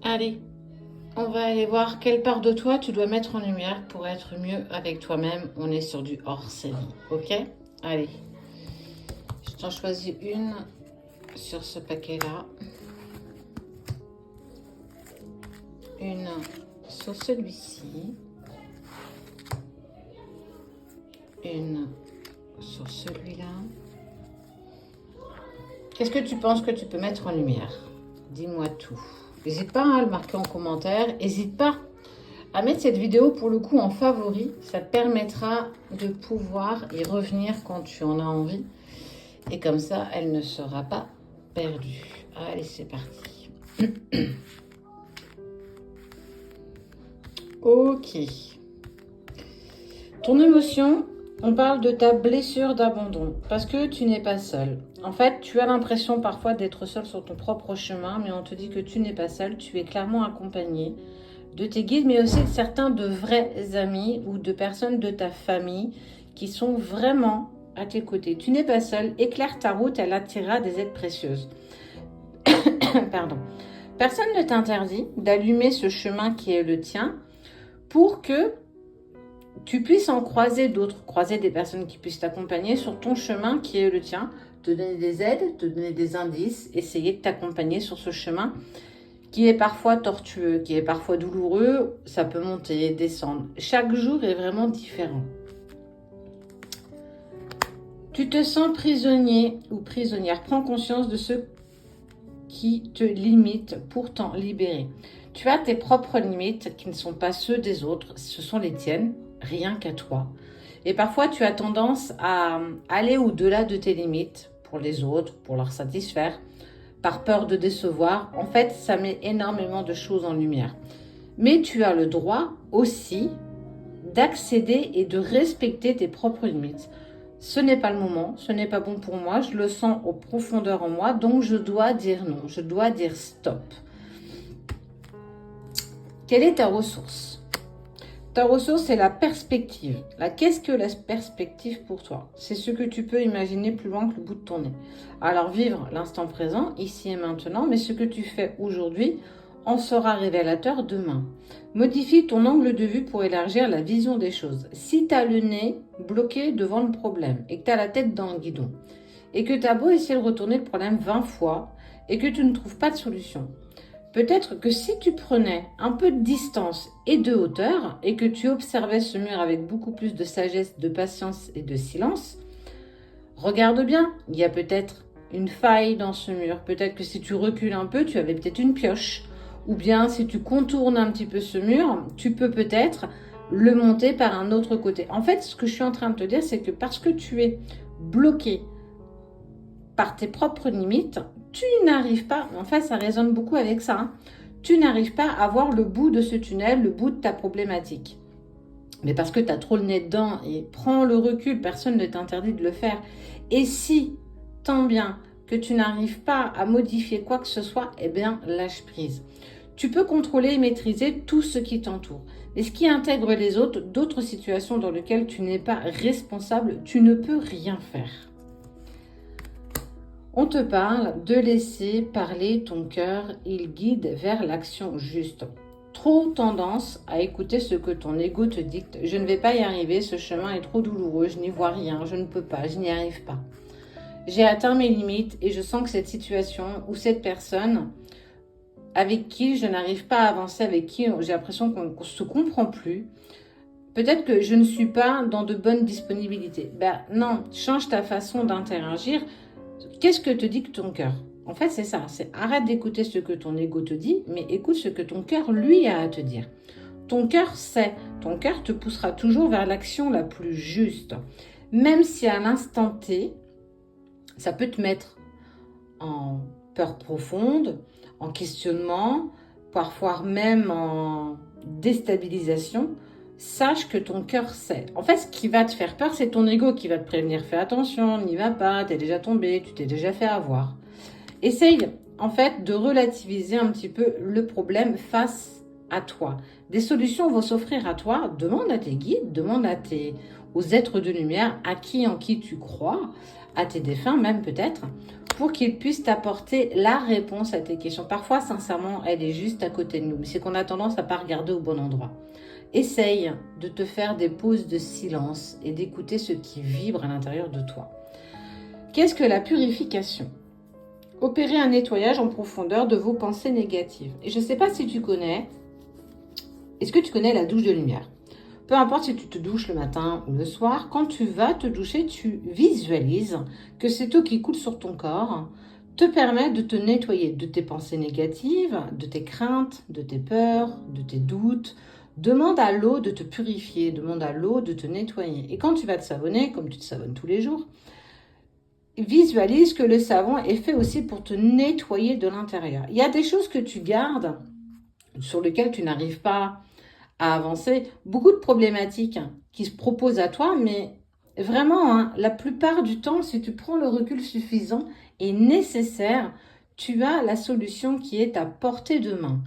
Allez, on va aller voir quelle part de toi tu dois mettre en lumière pour être mieux avec toi-même. On est sur du hors-série, ok? Allez, je t'en choisis une sur ce paquet-là. Une sur celui-ci. Une sur celui-là. Qu'est-ce que tu penses que tu peux mettre en lumière? Dis-moi tout. N'hésite pas à le marquer en commentaire. N'hésite pas à mettre cette vidéo pour le coup en favori. Ça te permettra de pouvoir y revenir quand tu en as envie. Et comme ça, elle ne sera pas perdue. Allez, c'est parti. Ok. Ton émotion, on parle de ta blessure d'abandon. Parce que tu n'es pas seul. En fait, tu as l'impression parfois d'être seul sur ton propre chemin, mais on te dit que tu n'es pas seul. Tu es clairement accompagné de tes guides, mais aussi de certains de vrais amis ou de personnes de ta famille qui sont vraiment à tes côtés. Tu n'es pas seul. Éclaire ta route, elle attirera des aides précieuses. Pardon. Personne ne t'interdit d'allumer ce chemin qui est le tien pour que tu puisses en croiser d'autres, croiser des personnes qui puissent t'accompagner sur ton chemin qui est le tien, te donner des aides, te donner des indices, essayer de t'accompagner sur ce chemin qui est parfois tortueux, qui est parfois douloureux, ça peut monter, descendre. Chaque jour est vraiment différent. Tu te sens prisonnier ou prisonnière. Prends conscience de ce qui te limite pour t'en libérer. Tu as tes propres limites qui ne sont pas ceux des autres, ce sont les tiennes, rien qu'à toi. Et parfois, tu as tendance à aller au-delà de tes limites pour les autres, pour leur satisfaire, par peur de décevoir. En fait, ça met énormément de choses en lumière. Mais tu as le droit aussi d'accéder et de respecter tes propres limites. Ce n'est pas le moment, ce n'est pas bon pour moi, je le sens au profondeur en moi, donc je dois dire non, je dois dire stop. Quelle est ta ressource? Ta ressource, c'est la perspective. Qu'est-ce que la perspective pour toi? C'est ce que tu peux imaginer plus loin que le bout de ton nez. Alors, vivre l'instant présent, ici et maintenant, mais ce que tu fais aujourd'hui en sera révélateur demain. Modifie ton angle de vue pour élargir la vision des choses. Si tu as le nez bloqué devant le problème et que tu as la tête dans le guidon et que tu as beau essayer de retourner le problème 20 fois et que tu ne trouves pas de solution, peut-être que si tu prenais un peu de distance et de hauteur et que tu observais ce mur avec beaucoup plus de sagesse, de patience et de silence, regarde bien, il y a peut-être une faille dans ce mur. Peut-être que si tu recules un peu, tu avais peut-être une pioche. Ou bien si tu contournes un petit peu ce mur, tu peux peut-être le monter par un autre côté. En fait, ce que je suis en train de te dire, c'est que parce que tu es bloqué par tes propres limites, tu n'arrives pas, en fait ça résonne beaucoup avec ça, hein, tu n'arrives pas à voir le bout de ce tunnel, le bout de ta problématique. Mais parce que tu as trop le nez dedans et prends le recul, personne ne t'interdit de le faire. Et si, tant bien que tu n'arrives pas à modifier quoi que ce soit, eh bien lâche prise. Tu peux contrôler et maîtriser tout ce qui t'entoure. Mais ce qui intègre les autres, d'autres situations dans lesquelles tu n'es pas responsable, tu ne peux rien faire. On te parle de laisser parler ton cœur, il guide vers l'action juste. Trop tendance à écouter ce que ton ego te dicte. Je ne vais pas y arriver, ce chemin est trop douloureux, je n'y vois rien, je ne peux pas, je n'y arrive pas. J'ai atteint mes limites et je sens que cette situation ou cette personne avec qui je n'arrive pas à avancer, avec qui j'ai l'impression qu'on ne se comprend plus, peut-être que je ne suis pas dans de bonnes disponibilités. Ben non, change ta façon d'interagir. Qu'est-ce que te dit que ton cœur? En fait, c'est ça. C'est arrête d'écouter ce que ton ego te dit, mais écoute ce que ton cœur, lui, a à te dire. Ton cœur sait. Ton cœur te poussera toujours vers l'action la plus juste. Même si à l'instant T, ça peut te mettre en peur profonde, en questionnement, parfois même en déstabilisation, sache que ton cœur sait. En fait, ce qui va te faire peur, c'est ton ego qui va te prévenir. Fais attention, n'y va pas, t'es déjà tombé, tu t'es déjà fait avoir. Essaye, en fait, de relativiser un petit peu le problème face à toi. Des solutions vont s'offrir à toi. Demande à tes guides, demande aux êtres de lumière, en qui tu crois, à tes défunts même peut-être, pour qu'ils puissent t'apporter la réponse à tes questions. Parfois, sincèrement, elle est juste à côté de nous, mais c'est qu'on a tendance à ne pas regarder au bon endroit. Essaye de te faire des pauses de silence et d'écouter ce qui vibre à l'intérieur de toi. Qu'est-ce que la purification ? Opérer un nettoyage en profondeur de vos pensées négatives. Et je ne sais pas si tu connais, est-ce que tu connais la douche de lumière ? Peu importe si tu te douches le matin ou le soir, quand tu vas te doucher, tu visualises que cette eau qui coule sur ton corps te permet de te nettoyer de tes pensées négatives, de tes craintes, de tes peurs, de tes doutes. Demande à l'eau de te purifier, demande à l'eau de te nettoyer. Et quand tu vas te savonner, comme tu te savonnes tous les jours, visualise que le savon est fait aussi pour te nettoyer de l'intérieur. Il y a des choses que tu gardes, sur lesquelles tu n'arrives pas à avancer, beaucoup de problématiques qui se proposent à toi, mais vraiment, la plupart du temps, si tu prends le recul suffisant et nécessaire, tu as la solution qui est à portée de main.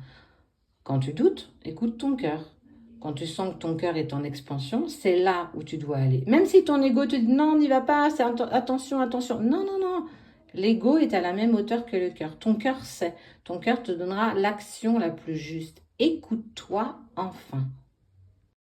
Quand tu doutes, écoute ton cœur. Quand tu sens que ton cœur est en expansion, c'est là où tu dois aller. Même si ton ego te dit non, n'y va pas, attention, attention. Non, non, non. L'ego est à la même hauteur que le cœur. Ton cœur sait. Ton cœur te donnera l'action la plus juste. Écoute-toi enfin.